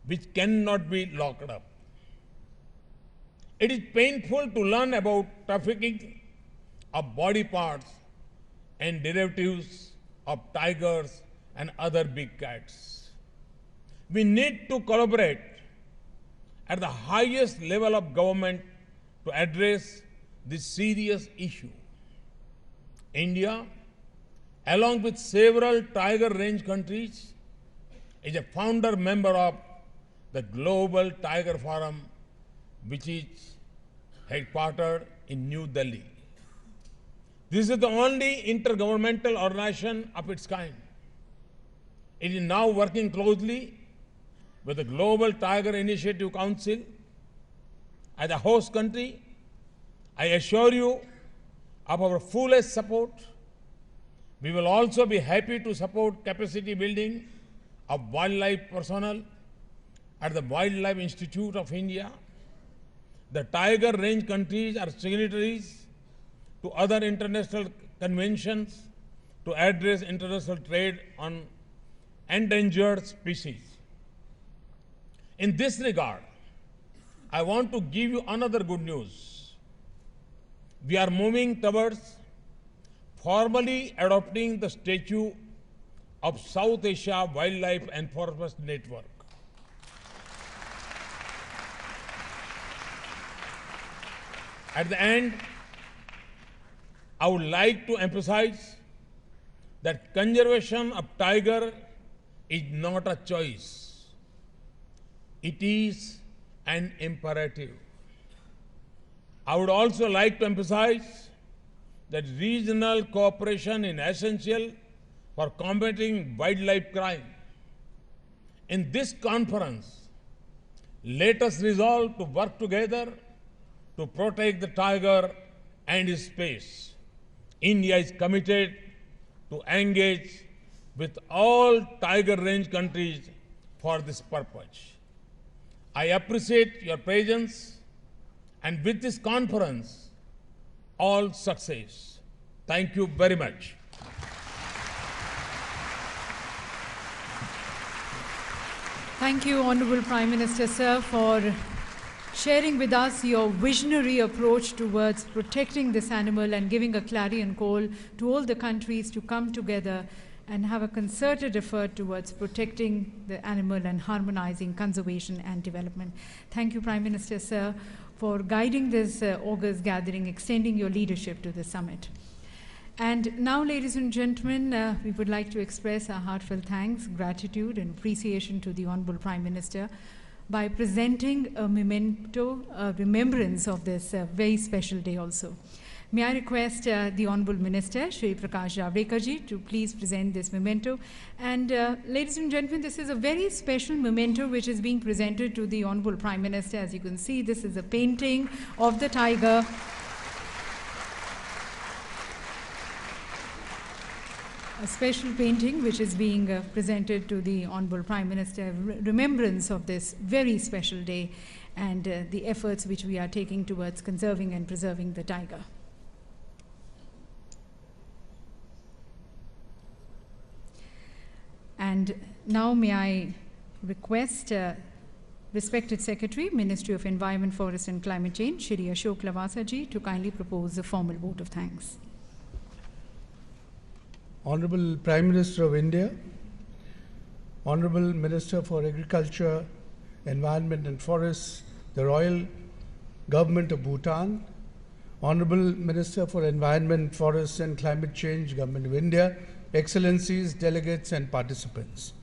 which cannot be locked up. It is painful to learn about trafficking of body parts and derivatives of tigers and other big cats. We need to collaborate at the highest level of government to address this serious issue. India, along with several tiger range countries, is a founder member of the Global Tiger Forum, which is headquartered in New Delhi. This is the only intergovernmental organization of its kind. It is now working closely with the Global Tiger Initiative Council. As a host country, I assure you of our fullest support. We will also be happy to support capacity building of wildlife personnel at the Wildlife Institute of India. The tiger range countries are signatories to other international conventions to address international trade on endangered species. In this regard, I want to give you another good news. We are moving towards formally adopting the statute of South Asia Wildlife Enforcement Network. At the end, I would like to emphasize that conservation of tiger is not a choice. It is an imperative. I would also like to emphasize that regional cooperation is essential for combating wildlife crime. in this conference, let us resolve to work together to protect the tiger and his space. India is committed to engage with all tiger range countries for this purpose. I appreciate your presence, and with this conference, all success. Thank you very much. Thank you, Honorable Prime Minister, sir, for sharing with us your visionary approach towards protecting this animal and giving a clarion call to all the countries to come together and have a concerted effort towards protecting the animal and harmonizing conservation and development. Thank you, Prime Minister, sir, for guiding this August gathering, extending your leadership to the summit. And now, ladies and gentlemen, we would like to express our heartfelt thanks, gratitude, and appreciation to the Honorable Prime Minister by presenting a memento, a remembrance of this very special day also. May I request the Honorable Minister, Shri Prakash Javadekar ji, to please present this memento. And ladies and gentlemen, this is a very special memento which is being presented to the Honorable Prime Minister. As you can see, this is a painting of the tiger. A special painting which is being presented to the Honorable Prime Minister, remembrance of this very special day and the efforts which we are taking towards conserving and preserving the tiger. And now may I request respected Secretary, Ministry of Environment, Forest and Climate Change, Shri Ashok Lavasa ji, to kindly propose a formal vote of thanks. Honorable Prime Minister of India, Honorable Minister for Agriculture, Environment and Forests, the Royal Government of Bhutan, Honorable Minister for Environment, Forests and Climate Change, Government of India, Excellencies, delegates and participants.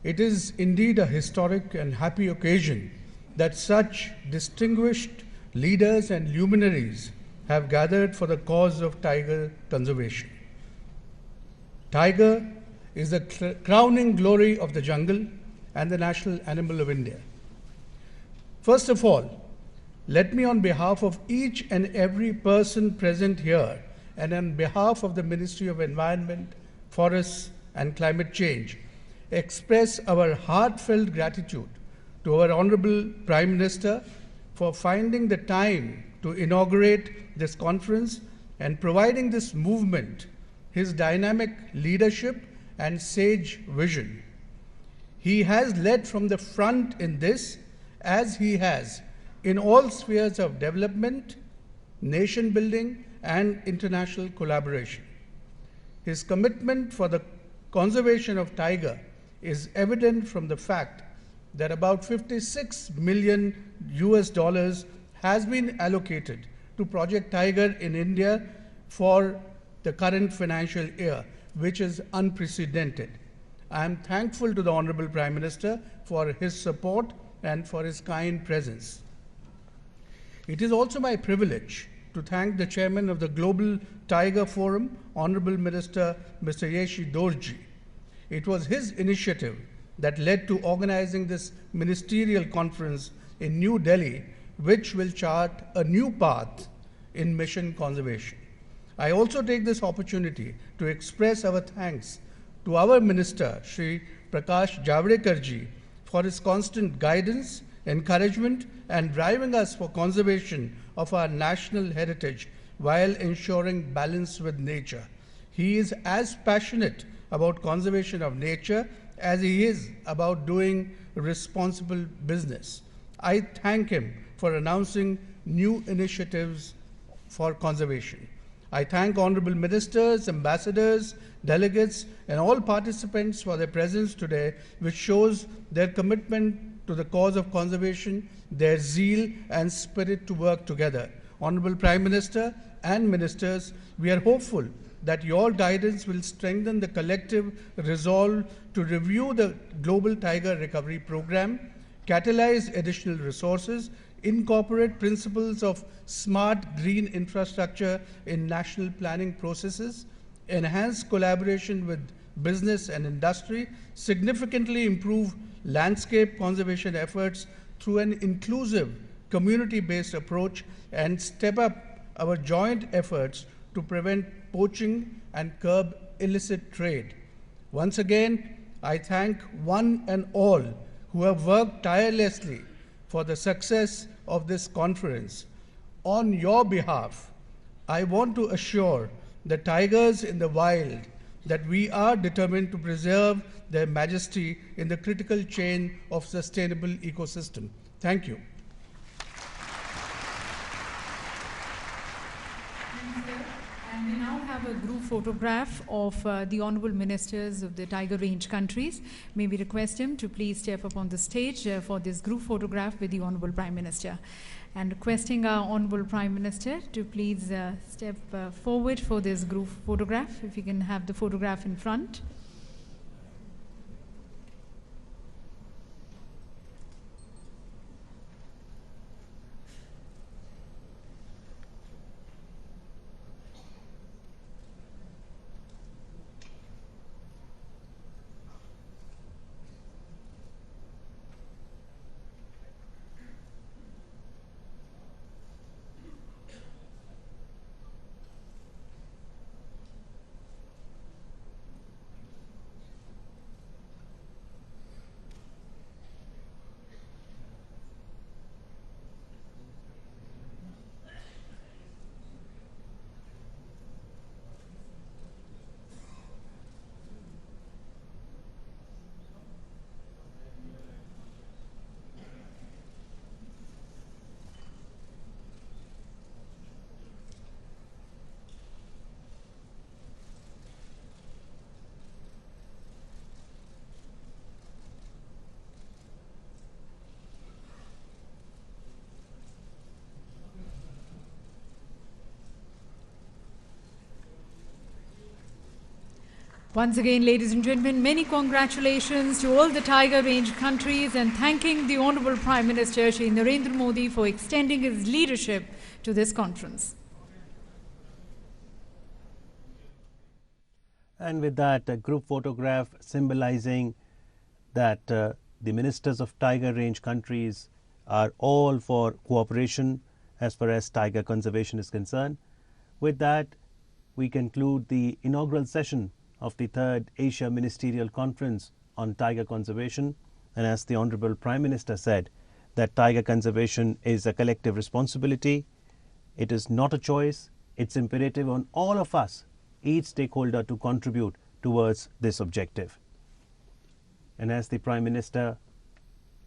It is indeed a historic and happy occasion that such distinguished leaders and luminaries have gathered for the cause of tiger conservation. Tiger is the crowning glory of the jungle and the national animal of India. First of all, let me on behalf of each and every person present here and on behalf of the Ministry of Environment, Forests and Climate Change express our heartfelt gratitude to our Honorable Prime Minister for finding the time to inaugurate this conference and providing this movement his dynamic leadership and sage vision. He has led from the front in this, as he has in all spheres of development, nation building, and international collaboration. His commitment for the conservation of tiger is evident from the fact that about $56 million has been allocated to Project Tiger in India for the current financial year, which is unprecedented. I am thankful to the Honorable Prime Minister for his support and for his kind presence. It is also my privilege to thank the Chairman of the Global Tiger Forum, Honorable Minister Mr. Yeshi Dorji. It was his initiative that led to organizing this ministerial conference in New Delhi, which will chart a new path in mission conservation. I also take this opportunity to express our thanks to our Minister, Shri Prakash Javadekar ji, for his constant guidance, encouragement, and driving us for conservation of our national heritage while ensuring balance with nature. He is as passionate about conservation of nature as he is about doing responsible business. I thank him for announcing new initiatives for conservation. I thank honorable ministers, ambassadors, delegates, and all participants for their presence today, which shows their commitment to the cause of conservation, their zeal and spirit to work together. Honorable Prime Minister and ministers, we are hopeful that your guidance will strengthen the collective resolve to review the Global Tiger Recovery Program, catalyze additional resources, incorporate principles of smart green infrastructure in national planning processes, enhance collaboration with business and industry, significantly improve landscape conservation efforts through an inclusive community-based approach, and step up our joint efforts to prevent poaching and curb illicit trade. Once again, I thank one and all who have worked tirelessly for the success of this conference. On your behalf, I want to assure the tigers in the wild that we are determined to preserve their majesty in the critical chain of sustainable ecosystem. Thank you. And we now have a group photograph of the Honorable Ministers of the Tiger Range countries. May we request him to please step up on the stage for this group photograph with the Honorable Prime Minister. And requesting our Honorable Prime Minister to please step forward for this group photograph. If you can have the photograph in front. Once again, ladies and gentlemen, many congratulations to all the Tiger Range countries, and thanking the Honorable Prime Minister Shri Narendra Modi for extending his leadership to this conference. And with that, a group photograph symbolizing that the ministers of Tiger Range countries are all for cooperation as far as tiger conservation is concerned. With that, we conclude the inaugural session of the 3rd Asia Ministerial Conference on Tiger Conservation. And as the Honorable Prime Minister said, that tiger conservation is a collective responsibility. It is not a choice. It's imperative on all of us, each stakeholder, to contribute towards this objective. And as the Prime Minister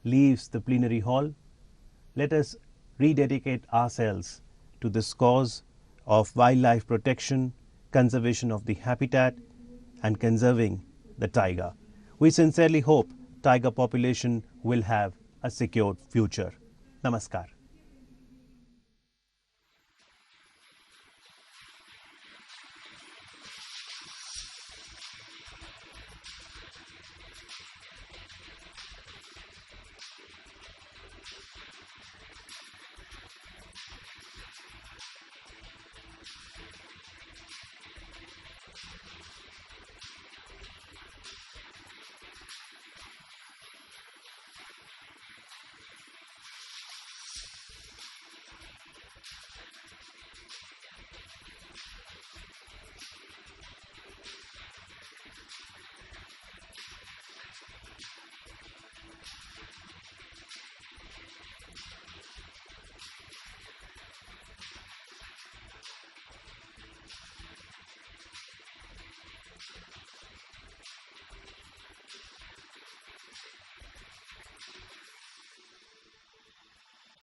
leaves the plenary hall, let us rededicate ourselves to this cause of wildlife protection, conservation of the habitat, and conserving the tiger. We sincerely hope tiger population will have a secure future. Namaskar.